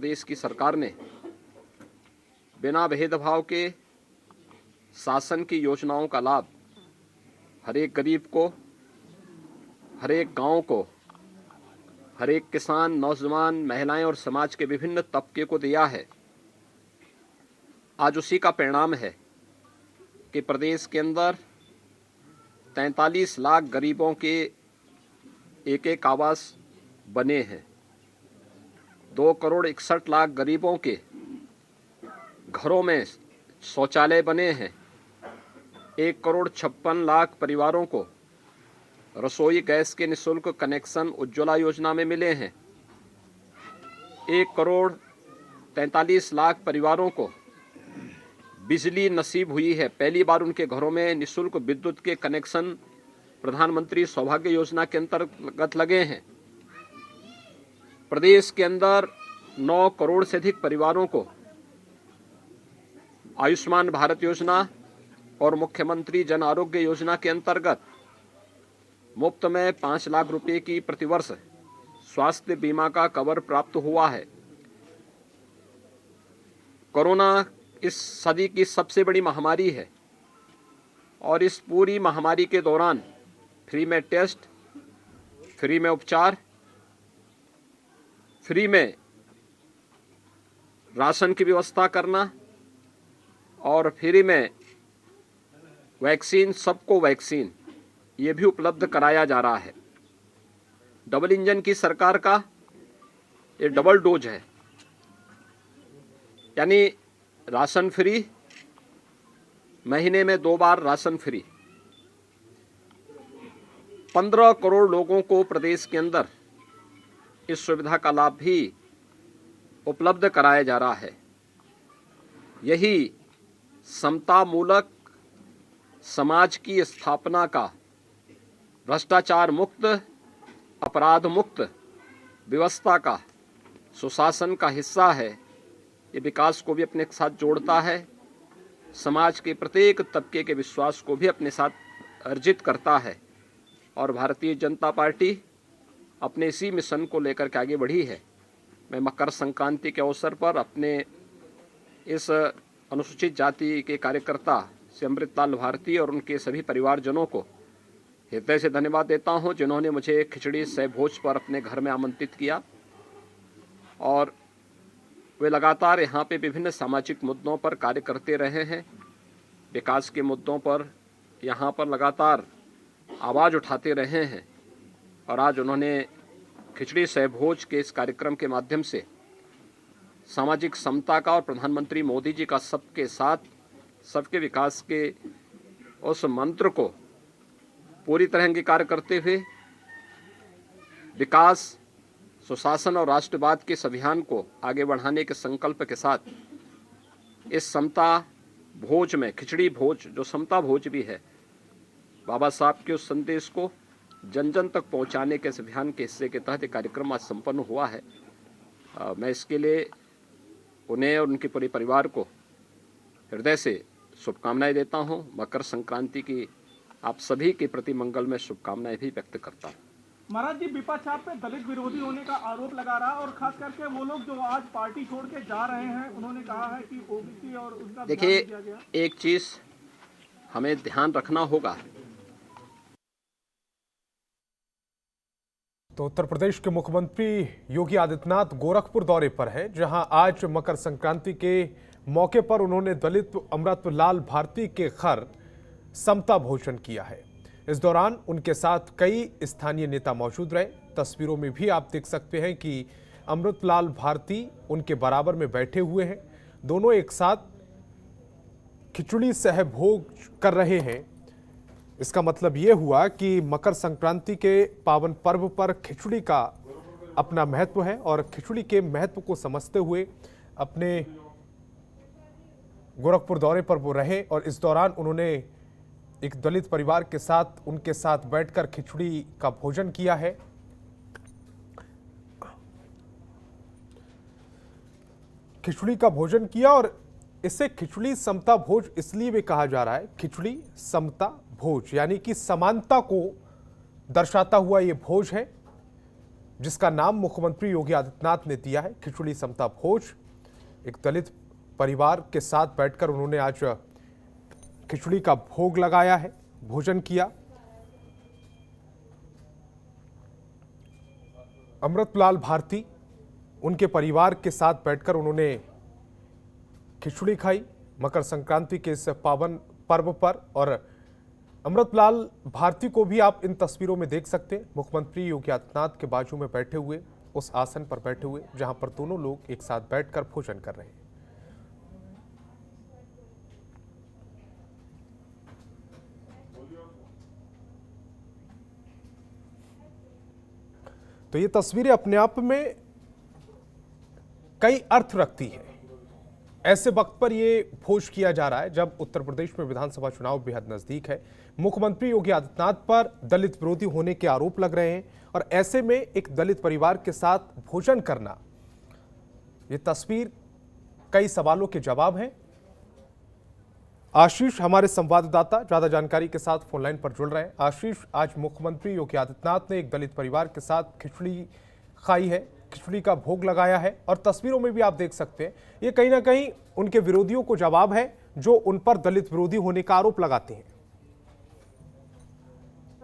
प्रदेश की सरकार ने बिना भेदभाव के शासन की योजनाओं का लाभ हर एक गरीब को, हर एक गांव को, हर एक किसान, नौजवान, महिलाएं और समाज के विभिन्न तबके को दिया है। आज उसी का परिणाम है कि प्रदेश के अंदर 43 लाख गरीबों के एक एक आवास बने हैं। 2 करोड़ 61 लाख गरीबों के घरों में शौचालय बने हैं। 1 करोड़ 56 लाख परिवारों को रसोई गैस के निःशुल्क कनेक्शन उज्ज्वला योजना में मिले हैं। 1 करोड़ 43 लाख परिवारों को बिजली नसीब हुई है। पहली बार उनके घरों में निःशुल्क विद्युत के कनेक्शन प्रधानमंत्री सौभाग्य योजना के अंतर्गत लगे हैं। प्रदेश के अंदर 9 करोड़ से अधिक परिवारों को आयुष्मान भारत योजना और मुख्यमंत्री जन आरोग्य योजना के अंतर्गत मुफ्त में 5 लाख रुपए की प्रतिवर्ष स्वास्थ्य बीमा का कवर प्राप्त हुआ है। कोरोना इस सदी की सबसे बड़ी महामारी है और इस पूरी महामारी के दौरान फ्री में टेस्ट, फ्री में उपचार, फ्री में राशन की व्यवस्था करना और फ्री में वैक्सीन, सबको वैक्सीन, ये भी उपलब्ध कराया जा रहा है। डबल इंजन की सरकार का ये डबल डोज है, यानी राशन फ्री, महीने में 2 बार राशन फ्री। 15 करोड़ लोगों को प्रदेश के अंदर इस सुविधा का लाभ भी उपलब्ध कराया जा रहा है। यही समता मूलक समाज की स्थापना का, भ्रष्टाचार मुक्त, अपराध मुक्त व्यवस्था का, सुशासन का हिस्सा है। ये विकास को भी अपने साथ जोड़ता है, समाज के प्रत्येक तबके के विश्वास को भी अपने साथ अर्जित करता है और भारतीय जनता पार्टी अपने इसी मिशन को लेकर के आगे बढ़ी है। मैं मकर संक्रांति के अवसर पर अपने इस अनुसूचित जाति के कार्यकर्ता से अमृतलाल भारती और उनके सभी परिवारजनों को हृदय से धन्यवाद देता हूं, जिन्होंने मुझे खिचड़ी सह भोज पर अपने घर में आमंत्रित किया और वे लगातार यहाँ पे विभिन्न सामाजिक मुद्दों पर कार्य करते रहे हैं। विकास के मुद्दों पर यहाँ पर लगातार आवाज़ उठाते रहे हैं और आज उन्होंने खिचड़ी सह भोज के इस कार्यक्रम के माध्यम से सामाजिक समता का और प्रधानमंत्री मोदी जी का सबके साथ सबके विकास के उस मंत्र को पूरी तरह अंगीकार करते हुए विकास, सुशासन और राष्ट्रवाद के इस अभियान को आगे बढ़ाने के संकल्प के साथ इस समता भोज में, खिचड़ी भोज जो समता भोज भी है, बाबा साहब के उस संदेश को जन जन तक पहुंचाने के इस अभियान के हिस्से के तहत कार्यक्रम आज संपन्न हुआ है। मैं इसके लिए उन्हें और उनके पूरे परिवार को हृदय से शुभकामनाएं देता हूं। मकर संक्रांति की आप सभी के प्रति मंगल में शुभकामनाएं भी व्यक्त करता हूं। महाराज जी, विपक्ष आप पे दलित विरोधी होने का आरोप लगा रहा है और खास करके वो लोग जो आज पार्टी छोड़ के जा रहे हैं, उन्होंने कहा है कि ओबीसी और उनका देखिए, एक चीज हमें ध्यान रखना होगा। तो उत्तर प्रदेश के मुख्यमंत्री योगी आदित्यनाथ गोरखपुर दौरे पर हैं, जहां आज मकर संक्रांति के मौके पर उन्होंने दलित अमृतलाल भारती के घर समता भोजन किया है। इस दौरान उनके साथ कई स्थानीय नेता मौजूद रहे। तस्वीरों में भी आप देख सकते हैं कि अमृतलाल भारती उनके बराबर में बैठे हुए हैं। दोनों एक साथ खिचड़ी सह भोज कर रहे हैं। इसका मतलब यह हुआ कि मकर संक्रांति के पावन पर्व पर खिचड़ी का अपना महत्व है और खिचड़ी के महत्व को समझते हुए अपने गोरखपुर दौरे पर वो रहे और इस दौरान उन्होंने एक दलित परिवार के साथ उनके साथ बैठकर खिचड़ी का भोजन किया है। खिचड़ी का भोजन किया और इसे खिचड़ी समता भोज इसलिए भी कहा जा रहा है। खिचड़ी समता भोज यानी कि समानता को दर्शाता हुआ ये भोज है, जिसका नाम मुख्यमंत्री योगी आदित्यनाथ ने दिया है खिचड़ी समता भोज। एक दलित परिवार के साथ बैठकर उन्होंने आज खिचड़ी का भोग लगाया है, भोजन किया। अमृतलाल भारती उनके परिवार के साथ बैठकर उन्होंने खिचड़ी खाई मकर संक्रांति के इस पावन पर्व पर। और अमृतलाल भारती को भी आप इन तस्वीरों में देख सकते हैं, मुख्यमंत्री योगी आदित्यनाथ के बाजू में बैठे हुए, उस आसन पर बैठे हुए जहां पर दोनों लोग एक साथ बैठकर भोजन कर रहे हैं। तो ये तस्वीरें अपने आप में कई अर्थ रखती है। ऐसे वक्त पर यह भोज किया जा रहा है जब उत्तर प्रदेश में विधानसभा चुनाव बेहद नजदीक है। मुख्यमंत्री योगी आदित्यनाथ पर दलित विरोधी होने के आरोप लग रहे हैं और ऐसे में एक दलित परिवार के साथ भोजन करना, यह तस्वीर कई सवालों के जवाब है। आशीष हमारे संवाददाता ज्यादा जानकारी के साथ फोनलाइन पर जुड़ रहे हैं। आशीष, आज मुख्यमंत्री योगी आदित्यनाथ ने एक दलित परिवार के साथ खिचड़ी खाई है, खिचड़ी का भोग लगाया है और तस्वीरों में भी आप देख सकते हैं ये कहीं ना कहीं उनके विरोधियों को जवाब है जो उन पर दलित विरोधी होने का आरोप लगाते हैं।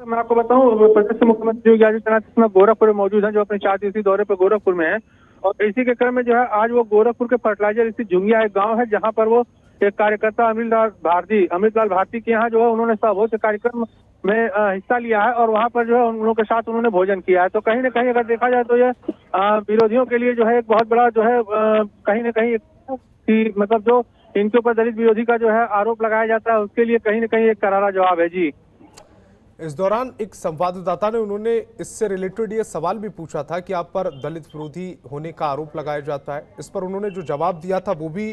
मैं आपको बताऊं, प्रदेश के मुख्यमंत्री योगी आदित्यनाथ इस समय गोरखपुर में मौजूद हैं, जो अपने 4 दिवसीय दौरे पर गोरखपुर में हैं। और इसी के क्रम में जो है आज वो गोरखपुर के फर्टिलाइजर स्थित झुंगिया एक गांव है, जहां पर वो एक कार्यकर्ता अमृतलाल भारती के यहाँ जो है उन्होंने भोज कार्यक्रम में हिस्सा लिया है और वहां पर जो है उन लोगों के साथ उन्होंने भोजन किया है। तो कहीं ना कहीं अगर देखा जाए तो ये विरोधियों के लिए जो है एक बहुत बड़ा जो है कहीं ना कहीं कि मतलब जो इनके ऊपर दलित विरोधी का जो है आरोप लगाया जाता है उसके लिए कहीं ना कहीं एक करारा जवाब है। जी, इस दौरान एक संवाददाता ने उन्होंने इससे रिलेटेड ये सवाल भी पूछा था कि आप पर दलित विरोधी होने का आरोप लगाया जाता है। इस पर उन्होंने जो जवाब दिया था वो भी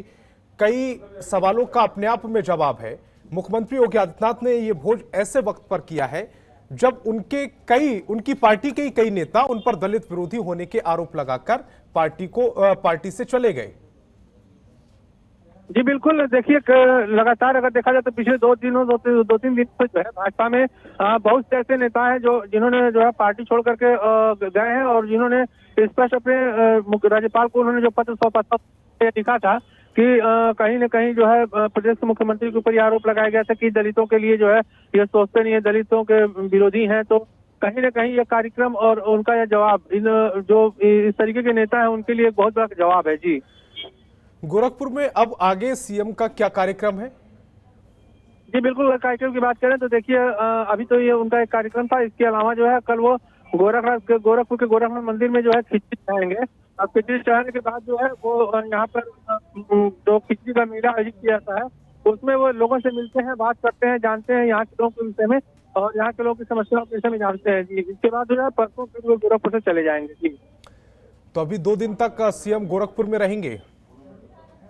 कई सवालों का अपने आप में जवाब है। मुख्यमंत्री योगी आदित्यनाथ ने ये भोज ऐसे वक्त पर किया है जब उनकी पार्टी के कई नेता उन पर दलित विरोधी होने के आरोप लगाकर पार्टी से चले गए। जी बिल्कुल, देखिए लगातार अगर देखा जाए तो पिछले 2-3 दिन से जो है भाजपा में बहुत से ऐसे नेता हैं जिन्होंने जो है पार्टी छोड़ करके गए हैं और जिन्होंने स्पष्ट अपने राज्यपाल को उन्होंने जो पत्र सौंपा था लिखा था कि कहीं न कहीं जो है प्रदेश के मुख्यमंत्री के ऊपर यह आरोप लगाया गया था कि दलितों के लिए जो है ये सोचते नहीं है, दलितों के विरोधी हैं। तो कहीं न कहीं ये कार्यक्रम और उनका यह जवाब इन जो इस तरीके के नेता हैं उनके लिए एक बहुत बड़ा जवाब है। जी, गोरखपुर में अब आगे सीएम का क्या कार्यक्रम है? जी बिल्कुल, कार्यक्रम की बात करें तो देखिए अभी तो ये उनका एक कार्यक्रम था। इसके अलावा जो है कल वो गोरखपुर के गोरखनाथ मंदिर में जो है खिचड़ी चढ़ाएंगे। अब खिचड़ी चढ़ाने के बाद जो है वो यहाँ पर जो खिचड़ी का मेला आयोजित किया जाता है उसमें वो लोगों से मिलते हैं, बात करते हैं, जानते हैं यहाँ के लोगों के विषय में और यहाँ के लोगों की समस्याओं के विषय में जानते हैं। जी, इसके बाद जो है परसों फिर वो गोरखपुर से चले जाएंगे। जी, तो अभी 2 दिन तक सीएम गोरखपुर में रहेंगे?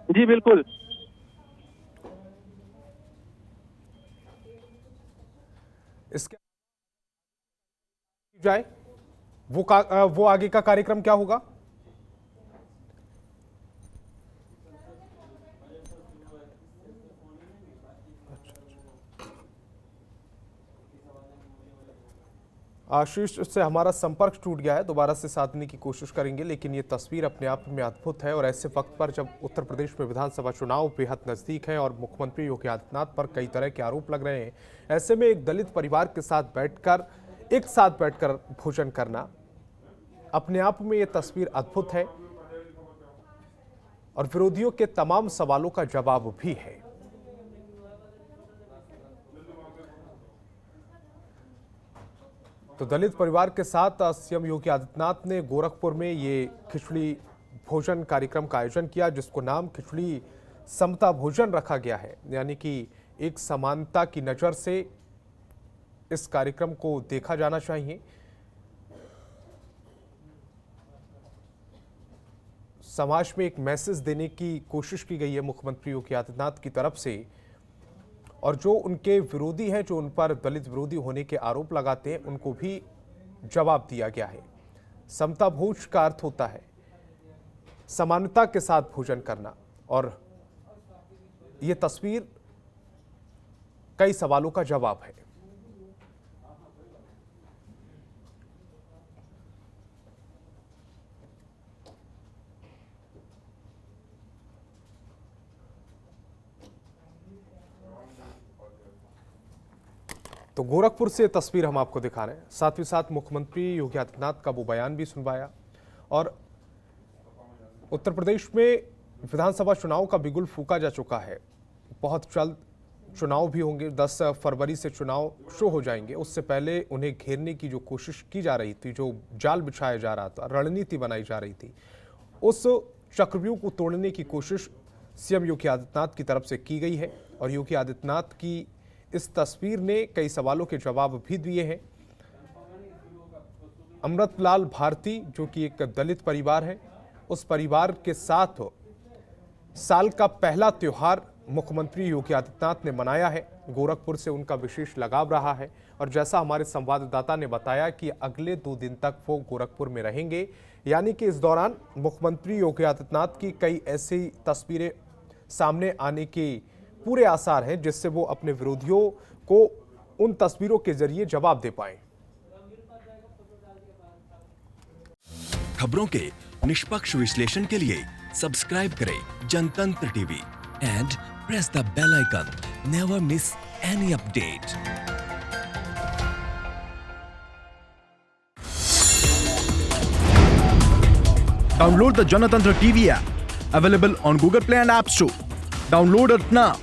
जी बिल्कुल। इसके जाए वो आगे का कार्यक्रम क्या होगा? आशीष से हमारा संपर्क टूट गया है, दोबारा से साधने की कोशिश करेंगे, लेकिन ये तस्वीर अपने आप में अद्भुत है। और ऐसे वक्त पर जब उत्तर प्रदेश में विधानसभा चुनाव बेहद नज़दीक है और मुख्यमंत्री योगी आदित्यनाथ पर कई तरह के आरोप लग रहे हैं, ऐसे में एक दलित परिवार के साथ एक साथ बैठकर भोजन करना अपने आप में ये तस्वीर अद्भुत है और विरोधियों के तमाम सवालों का जवाब भी है। तो दलित परिवार के साथ सीएम योगी आदित्यनाथ ने गोरखपुर में ये खिचड़ी भोजन कार्यक्रम का आयोजन किया, जिसको नाम खिचड़ी समता भोजन रखा गया है। यानी कि एक समानता की नज़र से इस कार्यक्रम को देखा जाना चाहिए। समाज में एक मैसेज देने की कोशिश की गई है मुख्यमंत्री योगी आदित्यनाथ की तरफ से, और जो उनके विरोधी हैं, जो उन पर दलित विरोधी होने के आरोप लगाते हैं, उनको भी जवाब दिया गया है। समता भोज का अर्थ होता है समानता के साथ भोजन करना, और ये तस्वीर कई सवालों का जवाब है। तो गोरखपुर से तस्वीर हम आपको दिखा रहे हैं, साथ ही साथ मुख्यमंत्री योगी आदित्यनाथ का वो बयान भी सुनवाया। और उत्तर प्रदेश में विधानसभा चुनाव का बिगुल फूंका जा चुका है। बहुत जल्द चुनाव भी होंगे, 10 फरवरी से चुनाव शुरू हो जाएंगे। उससे पहले उन्हें घेरने की जो कोशिश की जा रही थी, जो जाल बिछाया जा रहा था, रणनीति बनाई जा रही थी, उस चक्रव्यूह को तोड़ने की कोशिश सीएम योगी आदित्यनाथ की तरफ से की गई है। और योगी आदित्यनाथ की इस तस्वीर ने कई सवालों के जवाब भी दिए हैं। अमृतलाल भारती जो कि एक दलित परिवार है, उस परिवार के साथ साल का पहला त्योहार मुख्यमंत्री योगी आदित्यनाथ ने मनाया है। गोरखपुर से उनका विशेष लगाव रहा है और जैसा हमारे संवाददाता ने बताया कि अगले 2 दिन तक वो गोरखपुर में रहेंगे, यानी कि इस दौरान मुख्यमंत्री योगी आदित्यनाथ की कई ऐसी तस्वीरें सामने आने के पूरे आसार हैं जिससे वो अपने विरोधियों को उन तस्वीरों के जरिए जवाब दे पाएं। खबरों के निष्पक्ष विश्लेषण के लिए सब्सक्राइब करें Janatantra TV and press the bell icon. Never miss any update. Download the Janatantra TV app, available on Google Play and App Store. Download it now.